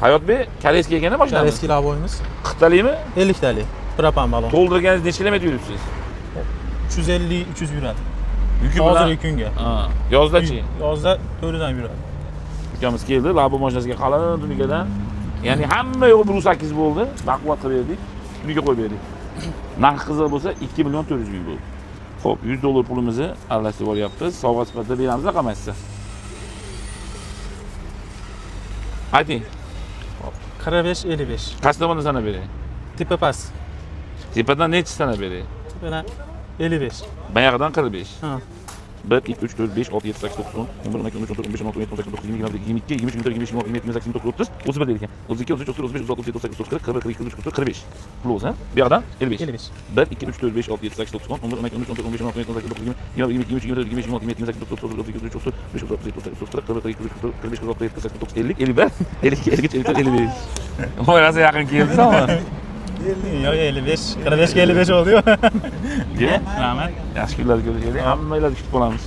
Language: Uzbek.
Hayotbek, koreyskiy ekanda mashinami? Koreyskiy laboyimiz. 40 talikmi? 50 talik. Propan balon. To'ldirganingiz necha kilometr yuribsiz? 350-300 yuradi. Yuki Hozirgi kunga. Ha, yozda-chi? Yozda 400 dan yuradi. Ukamiz keldi, labo mashinasiga qalin tunikadan. Ya'ni hamma yo'q 1.8 bo'ldi. Baquvvat qilib berdik. Uyiga qo'yib berdik. Narx qiziq bo'lsa 2 million 400 ming bo'ldi. Xo'p, 100 dollar pulimizni aralashtirib olyapmiz. Sovg'a sifatida beramiz raqam aytsa. Ayting. 45-55. Qaysi tomondan sanab beray? Tepa pas. Tepadan nechi sanab beray? Tepadan 55. Bayog'idan 45. Ha. 1, 2, 3, 4, 5, 6, 7, 8, 9, 10, 11, 12, 13, 14, 15, 16, 17, 18, 19, 20, 22, 23, 24, 25, 26, 27, 28, 29, 30, 31 deydi ekan. 32, 33, 34, 35, 36, 37, 38, 40, 41, 42, 43, 45. Pul o'zi, bu yoqdan 55. 55. 1, 2, 3, 4, 5, 6, 7, 8, 9, 10, 11, 12, 13, 14, 15, 16, 17, 18, 19, 20, 21, 22, 23, 24, 25, 26, 27, 28, 29, 30, 31, 32, 33, 34, 35, 36, 37, 38, 39, 40, 41, 42, 43, 44, 45, 46, 47, 49, 50, 51, 52, 53, 54, 55. Oynasa yaqin keldi ama. 50 yo'q 55. 45 ga 55 oldi-yu. Ye? Rahmat. Yaxshi kunlar ko'rishaylik. Hammanglarni kutib qolamiz.